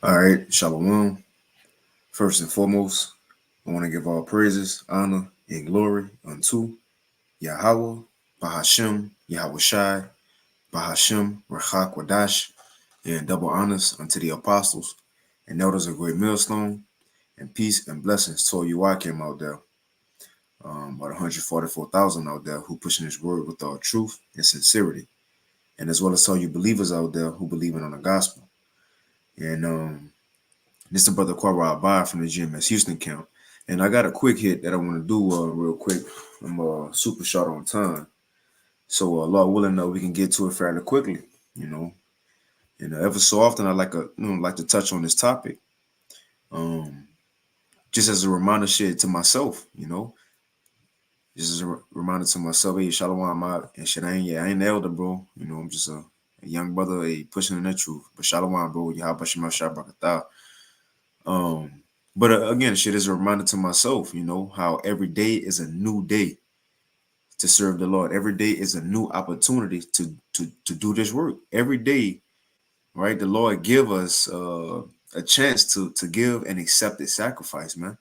All right, Shalom. First and foremost, I want to give all praises, honor, and glory unto Yahweh, Bahashem, Yahweh Shai, Bahashem, Rachak Wadash, and double honors unto the apostles and elders of Great Millstone, and peace and blessings to all you Wakim out there, about 144,000 out there who pushing this word with all truth and sincerity, and as well as all you believers out there who believing on the gospel. And This is the brother Quara Abad from the GMS Houston camp. And I got a quick hit that I want to do real quick. I'm super short on time. So Lord willing, we can get to it fairly quickly, you know. And ever so often I like to touch on this topic. Um, just as a reminder shit to myself, Just as a reminder to myself, hey, Shalom, I'm out and shit. I ain't the elder, bro. I'm just a young brother, pushing in the truth. But Shalom, bro. Yahweh Shema Shabbat. Um, but again, shit is a reminder to myself, how every day is a new day to serve the Lord. Every day is a new opportunity to do this work. Every day, right? The Lord give us a chance to give an accepted sacrifice, man.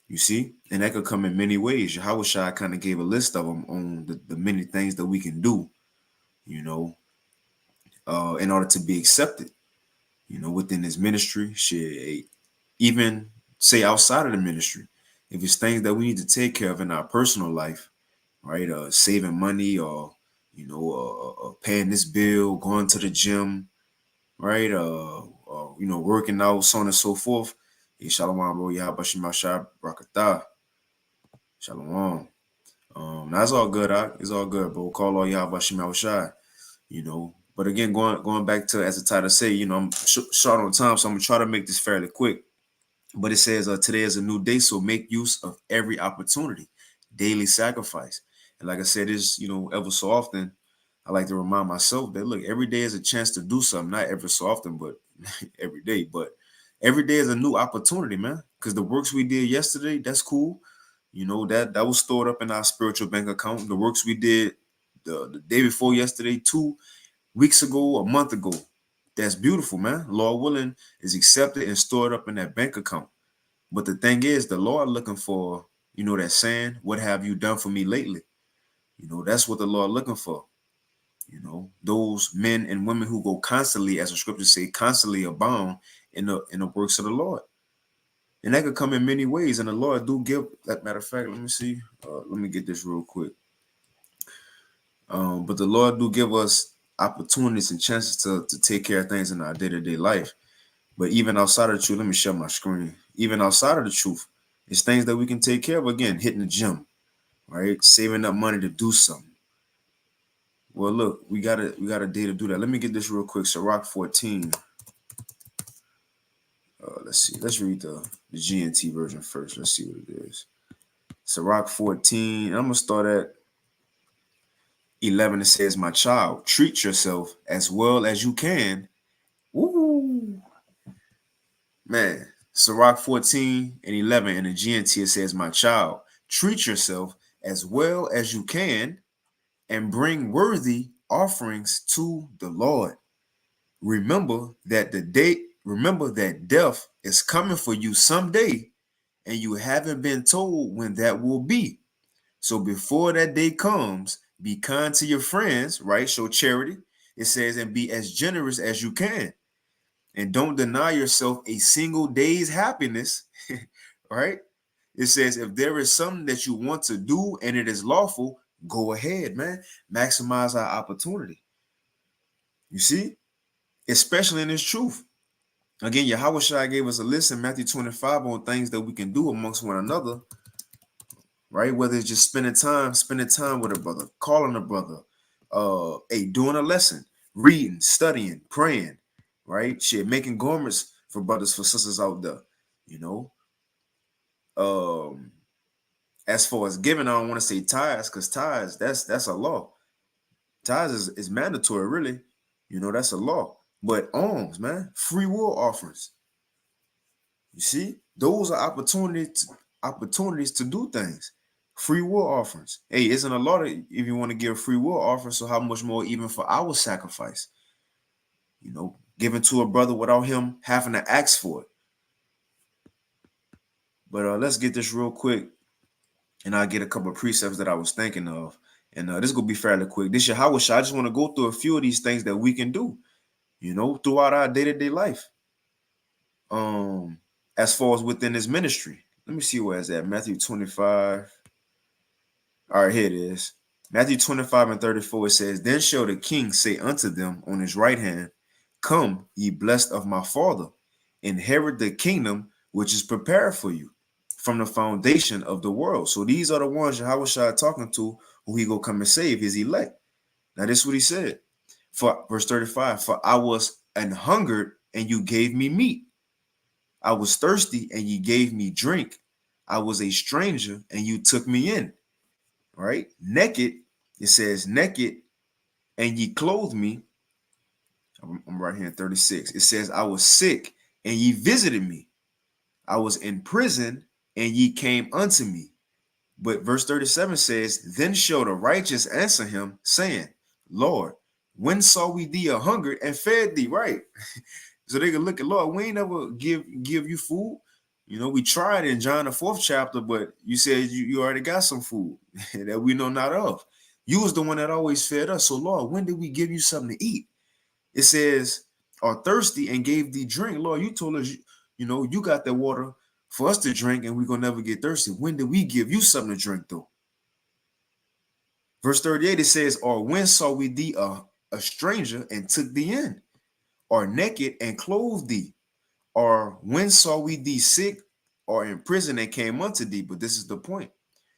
You see, and that could come in many ways. Yahweh Shai kind of gave a list of them on the many things that we can do, you know, in order to be accepted, within His ministry. Shit, even say outside of the ministry, if it's things that we need to take care of in our personal life, right? Saving money or paying this bill, going to the gym, right? Working out, so on and so forth. Shalom, bro. Yahweh Shema Shai Brakatah. Shalom. That's all good. It's all good, bro. Call all Yahweh Shema Shai. But again, going back to as the title say, I'm short on time, so I'm gonna try to make this fairly quick. But it says, today is a new day, so make use of every opportunity, daily sacrifice. And like I said, ever so often, I like to remind myself that, look, every day is a chance to do something, not ever so often, but every day. But every day is a new opportunity, man, because the works we did yesterday, that's cool. That was stored up in our spiritual bank account. The works we did the day before yesterday, 2 weeks ago, a month ago, that's beautiful, man. Lord willing, is accepted and stored up in that bank account. But the thing is, the Lord looking for, that saying, what have you done for me lately? That's what the Lord looking for. Those men and women who go constantly, as the scriptures say, constantly abound in the works of the Lord. And that could come in many ways. And the Lord do give, that matter of fact, let me see. Let me get this real quick. But the Lord do give us opportunities and chances to take care of things in our day-to-day life. But even outside of the truth, let me share my screen. Even outside of the truth, it's things that we can take care of. Again, hitting the gym, right? Saving up money to do something. Well, look, we got a day to do that. Let me get this real quick. Sirach 14. Let's see. Let's read the GNT version first. Let's see what it is. Sirach 14. I'm gonna start at 11. It says, "My child, treat yourself as well as you can." Woo, man. Sirach 14 and 11 in the GNT, it says, "My child, treat yourself as well as you can and bring worthy offerings to the Lord. Remember that death is coming for you someday, and you haven't been told when that will be. So before that day comes, be kind to your friends, right? Show charity. It says, and be as generous as you can. And don't deny yourself a single day's happiness, right? It says, if there is something that you want to do and it is lawful, go ahead, man. Maximize our opportunity. You see? Especially in this truth. Again, Yahweh Shai gave us a list in Matthew 25 on things that we can do amongst one another, right? Whether it's just spending time with a brother, calling a brother, doing a lesson, reading, studying, praying, right? Shit, making garments for brothers, for sisters out there, you know. As far as giving, I don't want to say tithes, because tithes, that's a law. Tithes is mandatory, really. That's a law. But alms, man, free will offerings. You see, those are opportunities to do things. Free will offerings. Hey, isn't a lot of if you want to give free will offerings, so how much more even for our sacrifice? given to a brother without him having to ask for it. But let's get this real quick, and I'll get a couple of precepts that I was thinking of. And this is going to be fairly quick. This Yahweh Shai, I just want to go through a few of these things that we can do, throughout our day-to-day life. As far as within his ministry. Let me see where it's at. Matthew 25. All right, here it is. Matthew 25 and 34, it says, Then shall the king say unto them on his right hand, Come, ye blessed of my Father, inherit the kingdom which is prepared for you from the foundation of the world. So these are the ones Yahweh Shai talking to, who he go come and save, his elect. Now this is what he said. For verse 35, For I was an hungered, and you gave me meat. I was thirsty, and ye gave me drink. I was a stranger, and you took me in. Right? Naked, it says, naked, and ye clothed me. I'm right here in 36. It says, I was sick, and ye visited me. I was in prison, and ye came unto me. But verse 37 says, Then shall the righteous answer him, saying, Lord, when saw we thee a hungered and fed thee? Right? So they can look at, Lord, we ain't never give you food. We tried in John the 4th chapter, but you said you already got some food that we know not of. You was the one that always fed us. So Lord, when did we give you something to eat? It says, are thirsty and gave thee drink. Lord, you told us, you got that water for us to drink and we're going to never get thirsty. When did we give you something to drink though? Verse 38, it says, or when saw we thee a stranger and took thee in? Or naked and clothed thee? Or when saw we thee sick or in prison and came unto thee? But this is the point.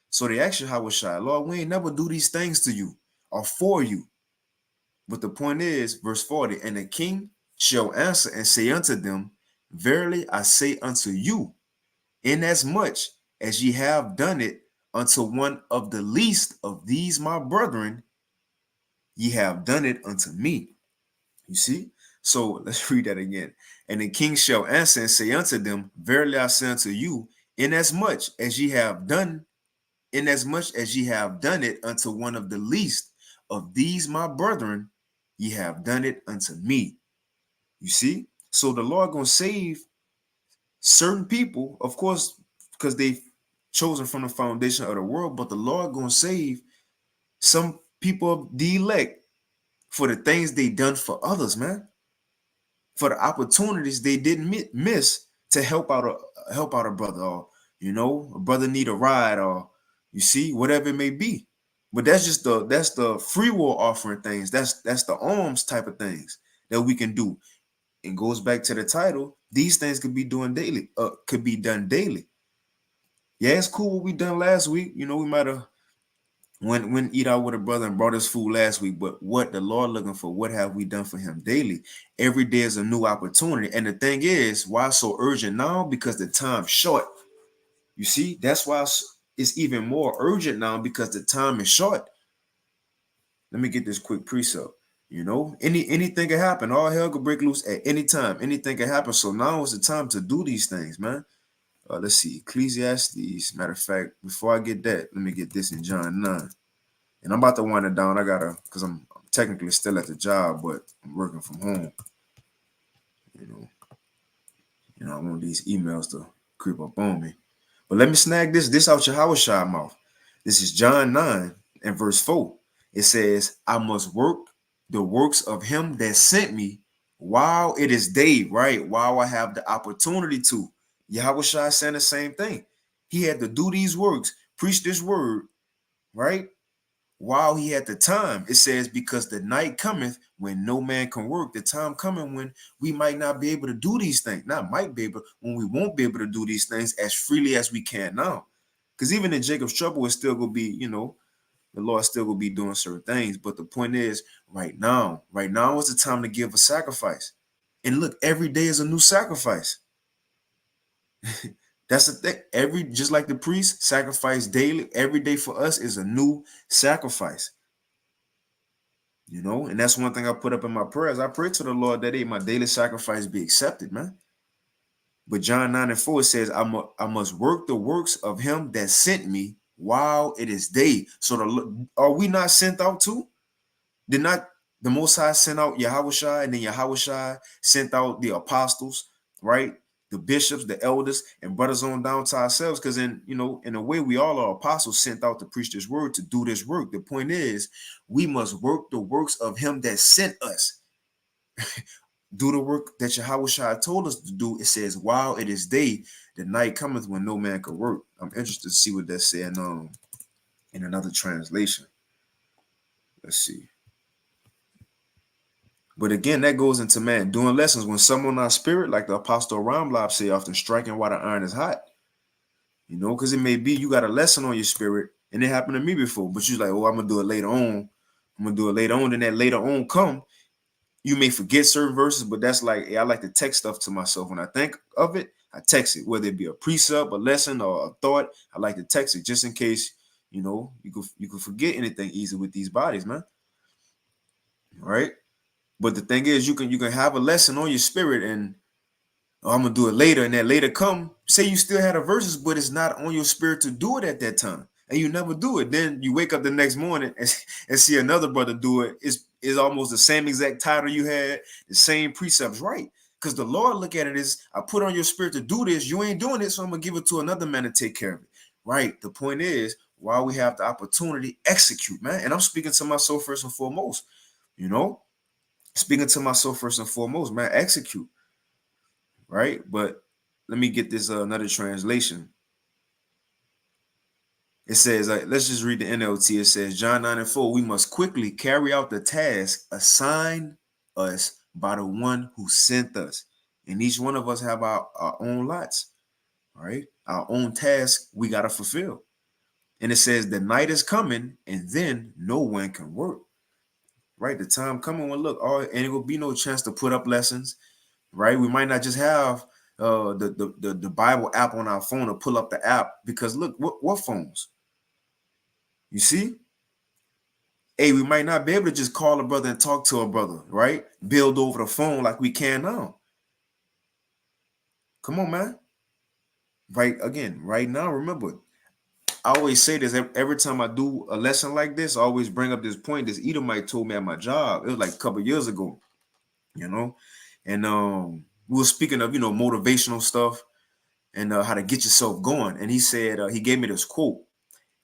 So they asked Yahweh Shai, Lord, we ain't never do these things to you or for you. But the point is, verse 40, and the king shall answer and say unto them, Verily I say unto you, inasmuch as ye have done it unto one of the least of these my brethren, ye have done it unto me. You see? So let's read that again. And the king shall answer and say unto them, Verily I say unto you, inasmuch as ye have done it unto one of the least of these my brethren, ye have done it unto me. You see? So the Lord gonna save certain people, of course, because they've chosen from the foundation of the world, but the Lord gonna save some people of the elect for the things they done for others, man. For the opportunities they didn't miss to help out a brother, or a brother need a ride, or you see, whatever it may be. But that's the free will offering things. That's the alms type of things that we can do. It goes back to the title. These things could be done daily. Yeah, it's cool what we done last week. We might have went eat out with a brother and brought us food last week, but what the Lord looking for, what have we done for him daily? Every day is a new opportunity. And the thing is, why so urgent now? Because the time's short. You see, that's why it's even more urgent now, because the time is short. Let me get this quick precept. Anything can happen. All hell could break loose at any time. Anything can happen. So now is the time to do these things, man. Let's see. Ecclesiastes. Matter of fact, before I get that, let me get this in John 9. And I'm about to wind it down. Because I'm technically still at the job, but I'm working from home. I want these emails to creep up on me. But let me snag this out Yahweh Shai mouth. This is John 9 and verse 4. It says, I must work the works of him that sent me while it is day, right? While I have the opportunity to. Yahweh Shai saying the same thing. He had to do these works, preach this word, right? While he had the time. It says, because the night cometh when no man can work. The time coming when we might not be able to do these things. Not might be able, when we won't be able to do these things as freely as we can now. Because even in Jacob's trouble, it's still going to be, the Lord still will be doing certain things. But the point is, right now is the time to give a sacrifice. And look, every day is a new sacrifice. That's the thing. Just like the priest sacrifice daily, every day for us is a new sacrifice. And that's one thing I put up in my prayers. I pray to the Lord that my daily sacrifice be accepted, man. But John 9 and 4 says, I must work the works of him that sent me while it is day. So are we not sent out too? Did not The Most High sent out Yahushua, and then Yahushua sent out the apostles, right? The bishops, the elders, and brothers on down to ourselves. Because in a way, we all are apostles sent out to preach this word, to do this work. The point is, we must work the works of him that sent us. Do the work that Yahushua told us to do. It says, while it is day, the night cometh when no man can work. I'm interested to see what that's saying in another translation. Let's see. But again, that goes into, man, doing lessons when someone on our spirit, like the Apostle Ramblab say often, striking while the iron is hot. Because it may be you got a lesson on your spirit, and it happened to me before, but you're like, oh, I'm going to do it later on. I'm going to do it later on. Then that later on come, you may forget certain verses, but that's like, hey, I like to text stuff to myself. When I think of it, I text it, whether it be a precept, a lesson, or a thought. I like to text it just in case, you could forget anything easy with these bodies, man. All right. But the thing is, you can have a lesson on your spirit, and I'm gonna do it later, and that later come. Say you still had a verses, but it's not on your spirit to do it at that time, and you never do it. Then you wake up the next morning and see another brother do it. It's almost the same exact title you had, the same precepts, right? Because the Lord look at it as, I put on your spirit to do this. You ain't doing it, so I'm gonna give it to another man to take care of it, right? The point is, while we have the opportunity, execute, man. And I'm speaking to myself first and foremost, speaking to myself first and foremost, man, execute, right? But let me get this another translation. It says, let's just read the NLT. It says, John 9:4, we must quickly carry out the task assigned us by the one who sent us. And each one of us have our own lots, right? Our own task we got to fulfill. And it says, the night is coming, and then no one can work, right? The time coming when, look, and it will be no chance to put up lessons, right? We might not just have the Bible app on our phone or pull up the app, because look, what phones? You see? Hey, we might not be able to just call a brother and talk to a brother, right? Build over the phone like we can now. Come on, man. Right now, remember, I always say this every time I do a lesson like this. I always bring up this point. This Edomite told me at my job. It was like a couple of years ago, and we were speaking of motivational stuff and how to get yourself going. And he said, he gave me this quote,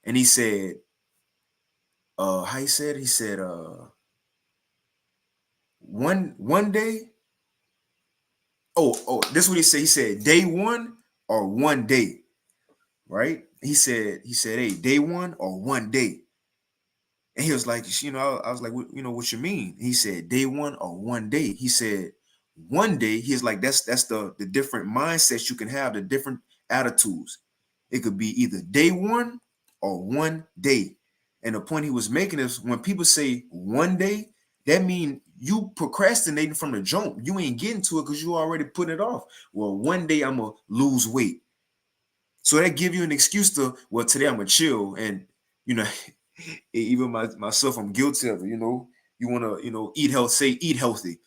and he said, how he said, one day. This is what he said. He said, day one or one day, right? He said, hey, day one or one day. And he was like, I was like, what you mean? He said, day one or one day. He said, one day. He's like, that's the different mindsets you can have, the different attitudes. It could be either day one or one day. And the point he was making is, when people say one day, that means you procrastinating from the jump. You ain't getting to it because you already put it off. Well, one day I'm going to lose weight. So that give you an excuse to, well, today I'm going to chill. And, even myself, I'm guilty of it. You want to, eat eat healthy.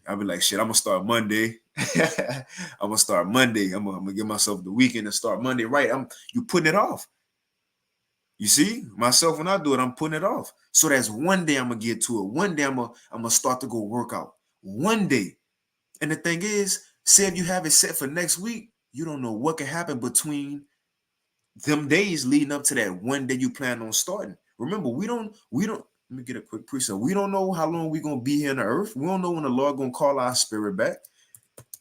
I'll be like, shit, I'm going to start Monday. I'm going to start Monday. I'm going to give myself the weekend to start Monday. Right. You putting it off. You see, myself, when I do it, I'm putting it off. So that's one day I'm going to get to it. One day I'm going to start to go work out. One day. And the thing is, say if you have it set for next week, you don't know what can happen between them days leading up to that one day you plan on starting. Remember, we don't, let me get a quick precept. We don't know how long we're going to be here on the earth. We don't know when the Lord going to call our spirit back.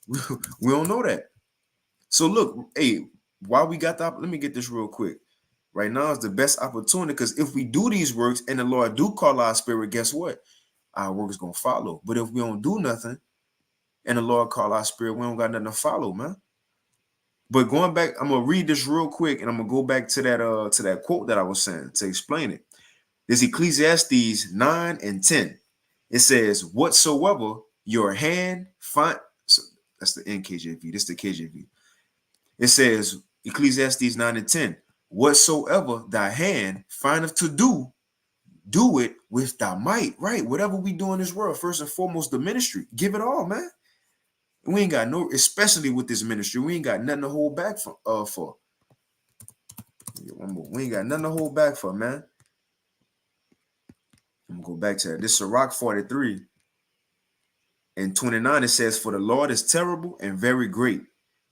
We don't know that. So look, hey, while we got let me get this real quick. Right now is the best opportunity, because if we do these works and the Lord do call our spirit, guess what? Our work is going to follow. But if we don't do nothing and the Lord call our spirit, we don't got nothing to follow, man. But going back, I'm gonna read this real quick, and I'm gonna go back to that quote that I was saying to explain it. This Ecclesiastes 9:10. It says, "Whatsoever your hand find," so that's the NKJV. This is the KJV. It says, Ecclesiastes 9:10. "Whatsoever thy hand findeth to do, do it with thy might." Right? Whatever we do in this world, first and foremost, the ministry. Give it all, man. We ain't got especially with this ministry, we ain't got nothing to hold back for. We ain't got nothing to hold back for, man. I'm gonna go back to that. This is Sirach 43 and 29. It says, "For the Lord is terrible and very great,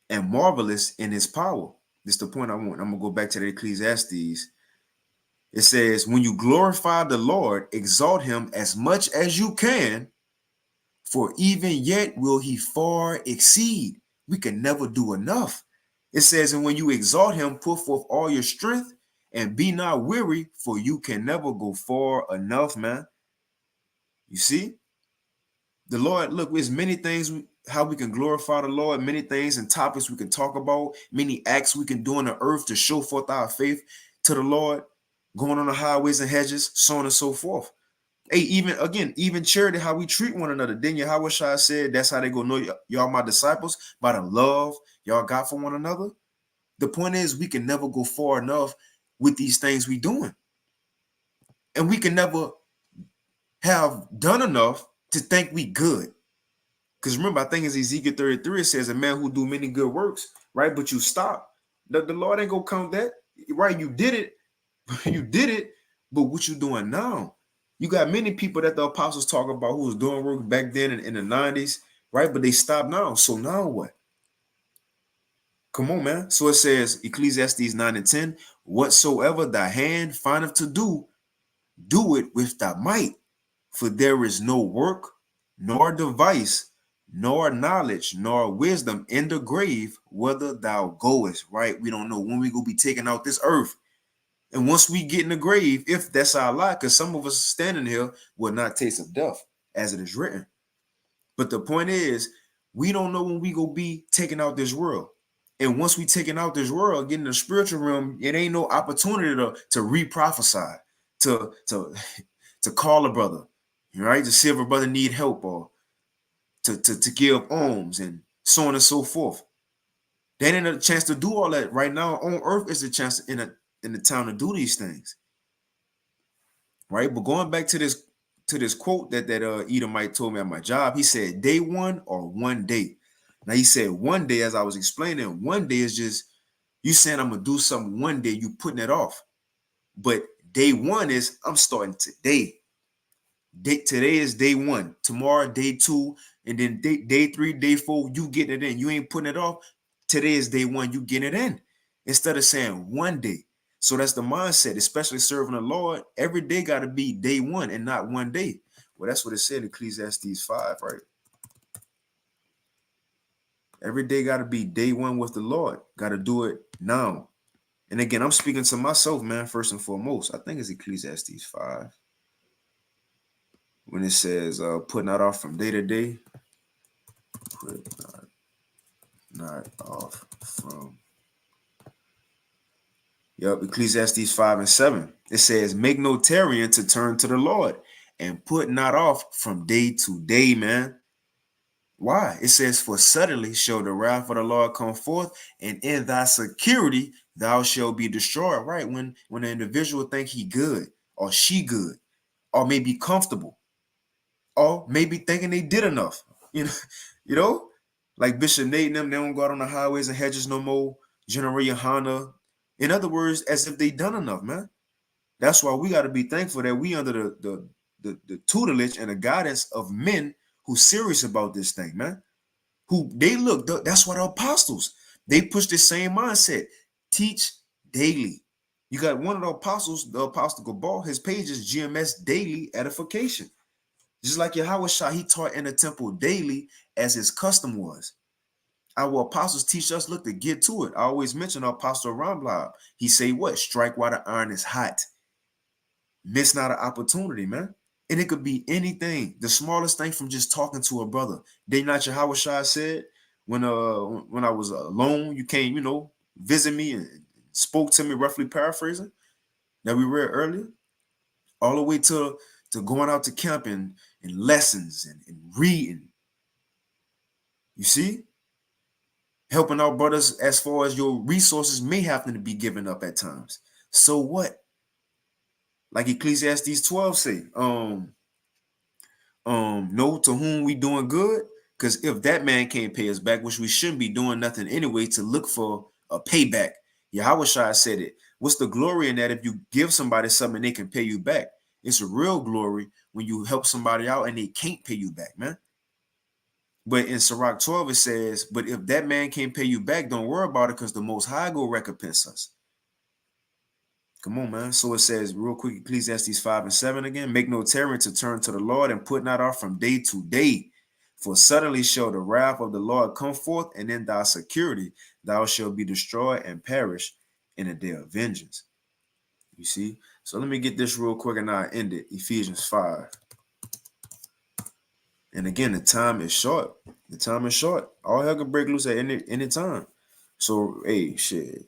and marvelous in his power." This is the point I want. I'm gonna go back to the Ecclesiastes. It says, "When you glorify the Lord, exalt him as much as you can, for even yet will he far exceed." We can never do enough. It says, "And when you exalt him, put forth all your strength and be not weary, for you can never go far enough," man. You see? The Lord, look, there's many things how we can glorify the Lord, many things and topics we can talk about, many acts we can do on the earth to show forth our faith to the Lord, going on the highways and hedges, so on and so forth. Hey, even charity, how we treat one another. Then Yahweh Shai said, that's how they go know y'all my disciples, by the love y'all got for one another. The point is, we can never go far enough with these things we doing. And we can never have done enough to think we good. Because remember, I think it's Ezekiel 33, it says, "A man who do many good works," right? But you stop. The Lord ain't gonna count that. Right? You did it. You did it. But what you doing now? You got many people that the apostles talk about who was doing work back then in the 90s, right? But they stopped now. So now what? Come on, man. So it says, Ecclesiastes 9 and 10, "Whatsoever thy hand findeth to do, do it with thy might. For there is no work, nor device, nor knowledge, nor wisdom in the grave, whither thou goest," right? We don't know when we gonna be taking out this earth. And once we get in the grave, if that's our lot, because some of us standing here will not taste of death, as it is written. But the point is, we don't know when we go be taking out this world. And once we taking out this world, getting in the spiritual realm, it ain't no opportunity to re-prophesy, to call a brother, right? To see if a brother need help, or to give alms and so on and so forth. There ain't a chance to do all that right now. On earth is a chance in the time to do these things, right? But going back to this quote that Edomite told me at my job, he said, "Day one or one day." Now he said one day, as I was explaining, one day is just you saying I'm gonna do something one day, you putting it off. But day one is I'm starting today. Today is day one. Tomorrow, day two, and then day three, day four, you getting it in. You ain't putting it off. Today is day one, you getting it in. Instead of saying one day. So that's the mindset, especially serving the Lord. Every day got to be day one and not one day. Well, that's what it said in Ecclesiastes 5, right? Every day got to be day one with the Lord. Got to do it now. And again, I'm speaking to myself, man, first and foremost. I think it's Ecclesiastes 5. When it says, put not off from day to day. Put not off from. Yep, Ecclesiastes 5 and 7. It says, "Make no tarrying to turn to the Lord, and put not off from day to day," man. Why? It says, "For suddenly shall the wrath of the Lord come forth, and in thy security thou shalt be destroyed." Right? When an individual think he good, or she good, or maybe comfortable, or maybe thinking they did enough. You know, like Bishop Nate and them, they don't go out on the highways and hedges no more. General Yohana. In other words, as if they done enough, man. That's why we got to be thankful that we under the tutelage and the guidance of men who serious about this thing, man. Who they look, that's why the apostles, they push the same mindset. Teach daily. You got one of the apostles, the Apostle Gabal, his page is GMS Daily Edification. Just like Yahweh Shah, he taught in the temple daily as his custom was. Our apostles teach us, look, to get to it. I always mention Apostle Ramblab. He say what? Strike while the iron is hot. Miss not an opportunity, man. And it could be anything. The smallest thing from just talking to a brother. Did not Yahweh Shah said, when I was alone, you came, visit me and spoke to me, roughly paraphrasing, that we read earlier, all the way to going out to camp and lessons and reading. You see? Helping our brothers as far as your resources may happen to be given up at times. So what? Like Ecclesiastes 12 say, know to whom we doing good, because if that man can't pay us back, which we shouldn't be doing nothing anyway to look for a payback. Yahweh Shai said it. What's the glory in that if you give somebody something they can pay you back? It's a real glory when you help somebody out and they can't pay you back, man. But in Sirach 12, it says, but if that man can't pay you back, don't worry about it, because the Most High will recompense us. Come on, man. So it says real quick, Ecclesiastes 5 and 7 again, make no tarrying to turn to the Lord, and put not off from day to day. For suddenly shall the wrath of the Lord come forth, and in thy security thou shalt be destroyed and perish in a day of vengeance. You see? So let me get this real quick and I end it. Ephesians 5. And again, the time is short. The time is short. All hell can break loose at any time. So, hey, shit.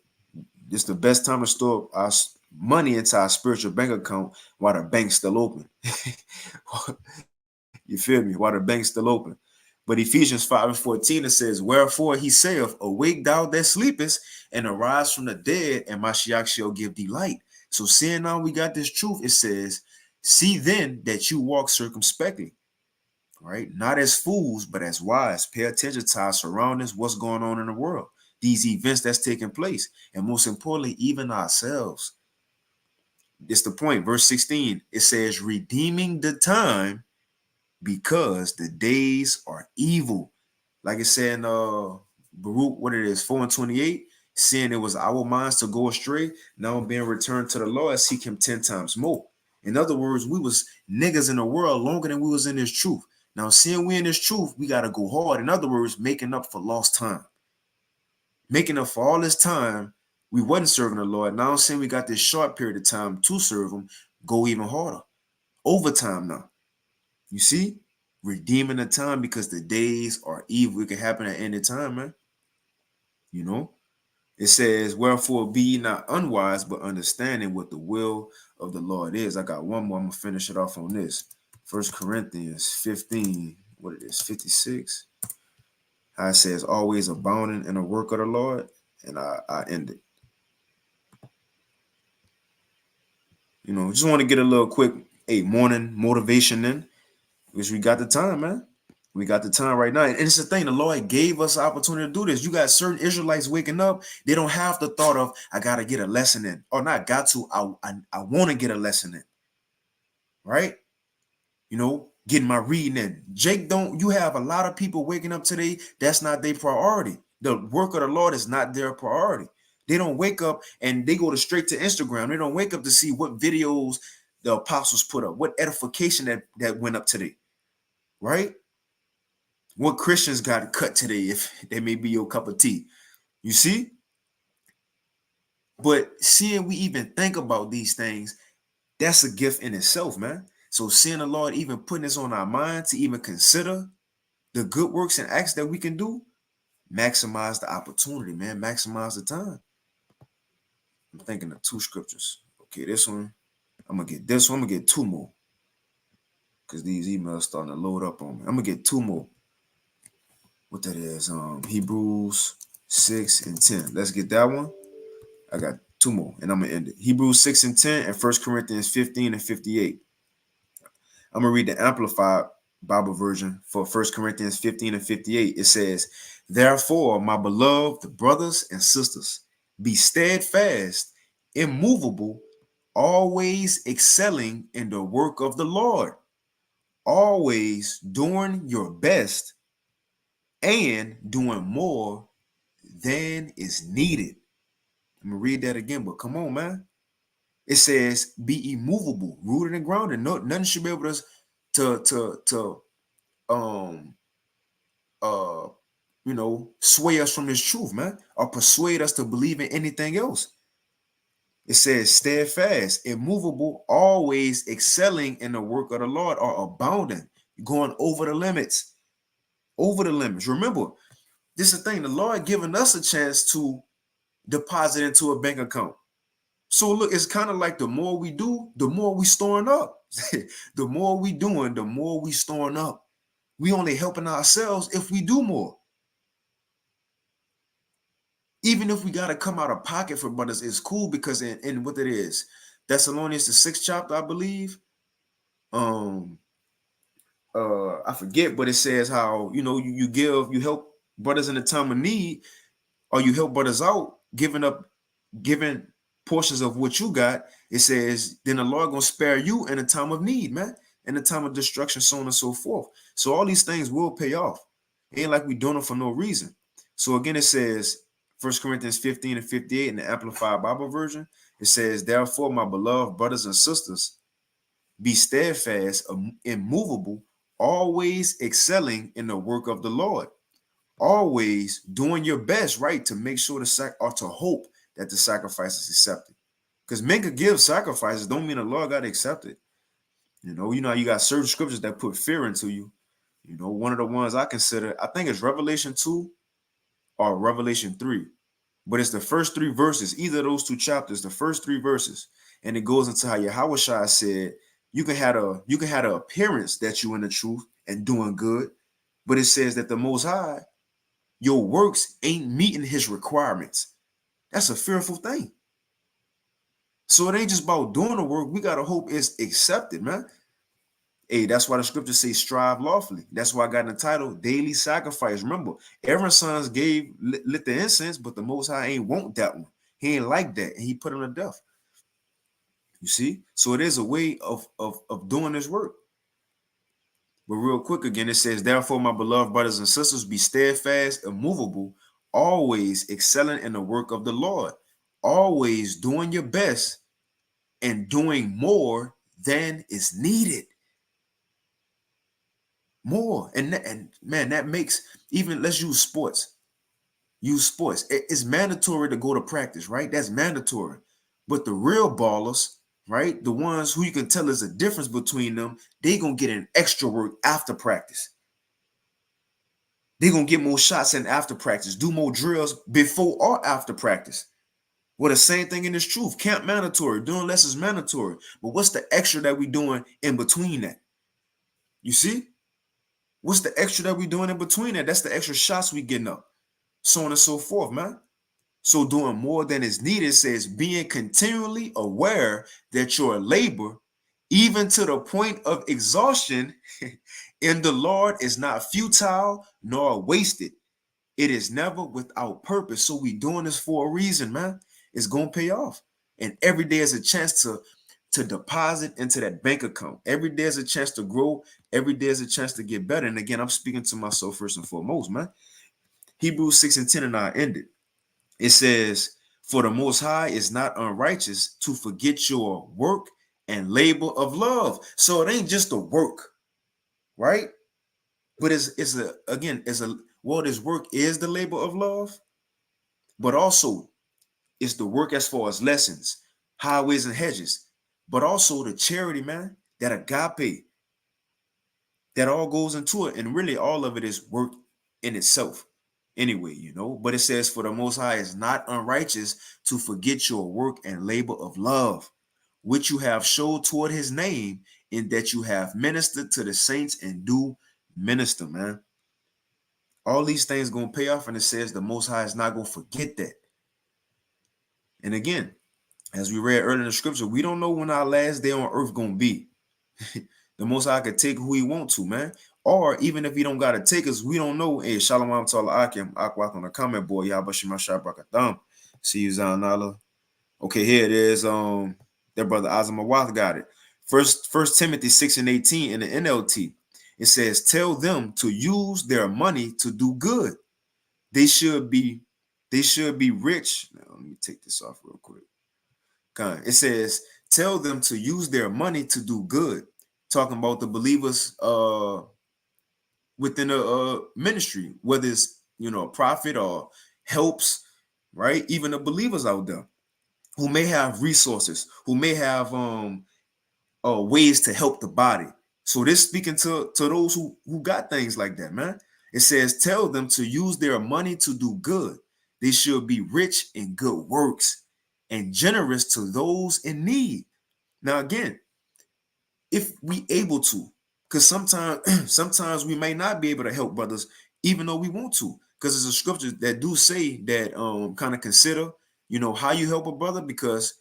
This is the best time to store our money into our spiritual bank account while the bank's still open. You feel me? While the bank's still open. But Ephesians 5 and 14, it says, wherefore he saith, awake thou that sleepest, and arise from the dead, and Mashiach shall give thee light. So seeing now we got this truth, it says, see then that you walk circumspectly, right? Not as fools, but as wise. Pay attention to our surroundings, what's going on in the world, these events that's taking place, and most importantly, even ourselves. It's the point. Verse 16, it says, redeeming the time, because the days are evil. Like it said in Baruch, what it is, 4 and 28, seeing it was our minds to go astray, now being returned to the Lord, seek him 10 times more. In other words, we was niggas in the world longer than we was in this truth. Now, seeing we in this truth, we got to go hard. In other words, making up for lost time. Making up for all this time we wasn't serving the Lord. Now, seeing we got this short period of time to serve him, go even harder. Overtime now. You see? Redeeming the time, because the days are evil. It can happen at any time, man. You know? It says, wherefore be ye not unwise, but understanding what the will of the Lord is. I got one more. I'm going to finish it off on this. 1 Corinthians 15, what it is, 56. How it says, always abounding in the work of the Lord. And I end it. You know, just want to get a little quick, morning motivation in, because we got the time, man. We got the time right now. And it's the thing, the Lord gave us the opportunity to do this. You got certain Israelites waking up. They don't have the thought of, I got to get a lesson in. Or not got to, I want to get a lesson in. Right? You know, getting my reading in. Jake, you have a lot of people waking up today. That's not their priority. The work of the Lord is not their priority. They don't wake up and they go straight to Instagram. They don't wake up to see what videos the apostles put up, what edification that went up today. Right? What Christians got cut today, if they may be your cup of tea. You see? But seeing we even think about these things, that's a gift in itself, man. So seeing the Lord even putting this on our mind to even consider the good works and acts that we can do, maximize the opportunity, man. Maximize the time. I'm thinking of 2 scriptures. Okay, this one. I'm going to get this one. I'm going to get 2 more, because these emails starting to load up on me. I'm going to get 2 more. What that is, Hebrews 6 and 10. Let's get that one. I got 2 more, and I'm going to end it. Hebrews 6 and 10 and 1 Corinthians 15 and 58. I'm going to read the Amplified Bible version for 1 Corinthians 15 and 58. It says, therefore, my beloved brothers and sisters, be steadfast, immovable, always excelling in the work of the Lord, always doing your best and doing more than is needed. I'm going to read that again, but come on, man. It says, be immovable, rooted and grounded. Nothing should be able to sway us from this truth, man, or persuade us to believe in anything else. It says steadfast, immovable, always excelling in the work of the Lord, or abounding, going over the limits. Over the limits. Remember, this is the thing. The Lord giving us a chance to deposit into a bank account. So look, it's kind of like the more we do, the more we storing up. The more we doing, the more we storing up. We only helping ourselves if we do more. Even if we got to come out of pocket for brothers, it's cool, because in what it is, Thessalonians the 6th chapter, I believe. I forget, but it says how, you help brothers in the time of need, or you help brothers out, giving portions of what you got. It says, then the Lord gonna spare you in a time of need, man. in the time of destruction, so on and so forth. So all these things will pay off. It ain't like we doing it for no reason. So again, it says 1 Corinthians 15 and 58 in the Amplified Bible version. It says, therefore, my beloved brothers and sisters, be steadfast, immovable, always excelling in the work of the Lord, always doing your best, right, to make sure or to hope that the sacrifice is accepted. Because men could give sacrifices, don't mean the Lord got to accept it. You got certain scriptures that put fear into you. One of the ones I consider, I think it's Revelation 2 or Revelation 3. But it's the first three verses, either of those two chapters, the first three verses. And it goes into how Yahushua said, you can have an appearance that you're in the truth and doing good. But it says that the Most High, your works ain't meeting his requirements. That's a fearful thing. So it ain't just about doing the work. We got to hope it's accepted, man. Hey, that's why the scriptures say strive lawfully. That's why I got in the title, daily sacrifice. Remember, Aaron's sons lit the incense, but the Most High ain't want that one. He ain't like that, and he put him to death. You see? So it is a way of doing this work. But real quick again, it says, therefore, my beloved brothers and sisters, be steadfast, immovable, always excelling in the work of the Lord, always doing your best and doing more than is needed. More. And man, that makes, even, let's use sports. It's mandatory to go to practice, right? That's mandatory. But the real ballers, right? The ones who you can tell is a difference between them, they gonna get an extra work after practice. They gonna get more shots in after practice, do more drills before or after practice. Well, the same thing in this truth. Camp mandatory, doing less is mandatory. But what's the extra that we doing in between that? You see? What's the extra that we doing in between that? That's the extra shots we getting up. So on and so forth, man. So doing more than is needed says being continually aware that your labor, even to the point of exhaustion, in the Lord is not futile nor wasted. It is never without purpose. So we doing this for a reason, man. It's going to pay off. And every day is a chance to deposit into that bank account. Every day is a chance to grow. Every day is a chance to get better. And again, I'm speaking to myself first and foremost, man. Hebrews 6 and 10 and I ended. It says, for the Most High is not unrighteous to forget your work and labor of love. So it ain't just the work, right? But this work is the labor of love, but also it's the work as far as lessons, highways and hedges, but also the charity, man, that agape, that all goes into it. And really all of it is work in itself anyway, but it says, for the Most High is not unrighteous to forget your work and labor of love, which you have showed toward his name, in that you have ministered to the saints and do minister, man. All these things going to pay off, and it says the Most High is not going to forget that. And again, as we read earlier in the scripture, we don't know when our last day on earth going to be. The Most High could take who he want to, man. Or even if he don't got to take us, we don't know. Hey, Shalom Tala Akim, Akwak on the comment board. Yabashima Shabakatham. See you, Zanala. Okay, here it is. Their brother Azamawath got it. First Timothy 6 and 18 in the NLT. It says, tell them to use their money to do good. They should be rich. Now, let me take this off real quick. It says, tell them to use their money to do good. Talking about the believers within a ministry, whether it's a prophet or helps, right? Even the believers out there who may have resources, who may have ways to help the body. So this speaking to those who got things like that, man. It says, tell them to use their money to do good. They should be rich in good works and generous to those in need. Now, again, if we able to, because sometimes we may not be able to help brothers, even though we want to, because there's a scripture that do say that kind of consider, how you help a brother, because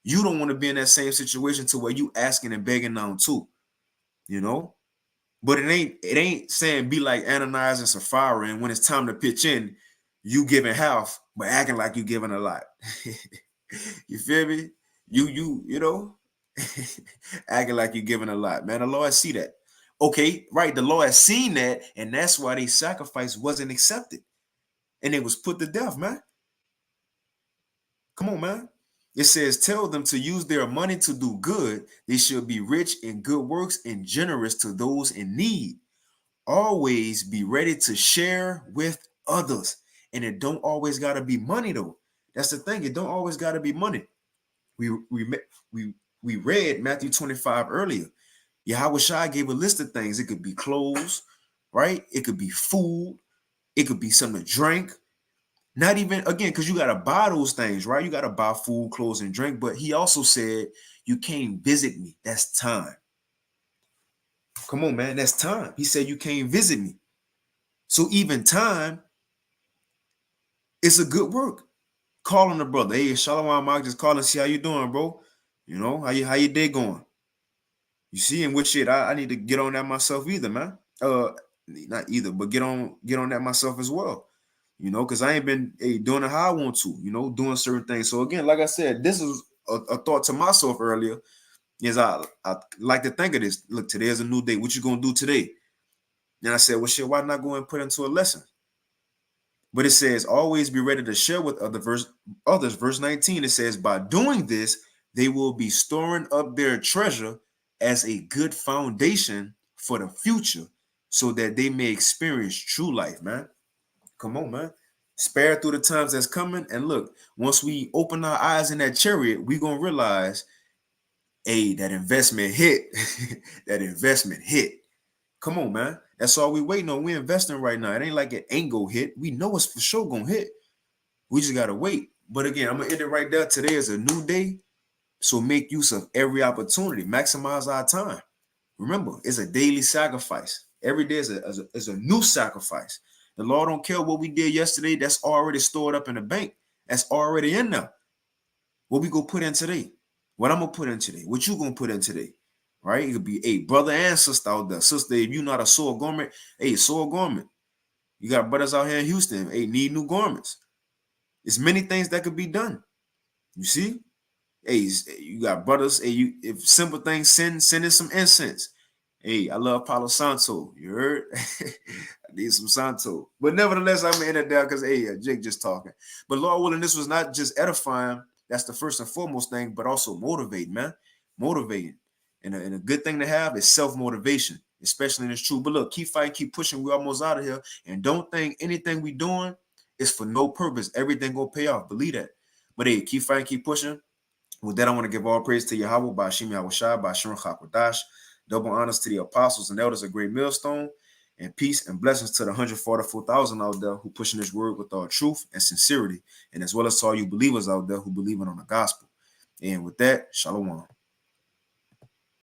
you don't want to be in that same situation to where you asking and begging on too, But it ain't saying be like Ananias and Sapphira, and when it's time to pitch in, you giving half, but acting like you giving a lot. You feel me? You know. Acting like you're giving a lot, man. The Lord see that. Okay, right. The Lord seen that, and that's why their sacrifice wasn't accepted. And it was put to death, man. Come on, man. It says, tell them to use their money to do good. They should be rich in good works and generous to those in need. Always be ready to share with others. And it don't always gotta be money, though. That's the thing. It don't always gotta be money. We we read Matthew 25 earlier. Yahweh Shai gave a list of things. It could be clothes, right? It could be food. It could be something to drink. Not even, again, because you got to buy those things, right? You got to buy food, clothes, and drink. But he also said, you can't visit me. That's time. Come on, man. That's time. He said, you can't visit me. So even time is a good work. Calling the brother. Hey, Shalom, Mark, just call and see how you doing, bro. You know, how your day going? You see, in which shit, I need to get on that myself either, man. Not either, but get on that myself as well. You know, because I ain't been doing it how I want to, you know, doing certain things. So again, like I said, this is a thought to myself earlier. Is I like to think of this. Look, today is a new day. What you gonna do today? And I said, well, shit, why not go and put into a lesson? But it says, always be ready to share with others. Verse 19, it says, by doing this, they will be storing up their treasure as a good foundation for the future so that they may experience true life, man. Come on, man. Spare through the times that's coming. And look, once we open our eyes in that chariot, we going to realize, hey, that investment hit. That investment hit. Come on, man. That's all we waiting on. We investing right now. It ain't like it ain't go hit. We know it's for sure gonna hit. We just gotta wait. But again, I'm gonna end it right there. Today is a new day. So make use of every opportunity. Maximize our time. Remember, it's a daily sacrifice. Every day is a new sacrifice. The Lord don't care what we did yesterday. That's already stored up in the bank. That's already in there. What we gonna put in today? What I'm gonna put in today? What you gonna put in today? Right? It could be a brother and sister out there. Sister, if you're not a sore garment, hey, sore garment. You got brothers out here in Houston, hey, need new garments. There's many things that could be done. You see? Hey, you got brothers. Hey, you if simple things, send in some incense. Hey, I love Palo Santo. You heard? I need some Santo. But nevertheless, I'm gonna end it there because hey, Jake just talking. But Lord willing, this was not just edifying. That's the first and foremost thing, but also motivating, man. Motivating. And a good thing to have is self-motivation, especially in this truth. But look, keep fighting, keep pushing. We're almost out of here. And don't think anything we doing is for no purpose. Everything gonna pay off. Believe that. But hey, keep fighting, keep pushing. With that, I want to give all praise to Yahweh, by Hashem Yahweh Shai, by Shem Chakodash. Double honors to the apostles and elders of Great Millstone. And peace and blessings to the 144,000 out there who pushing this word with all truth and sincerity. And as well as to all you believers out there who believe in on the gospel. And with that, shalom.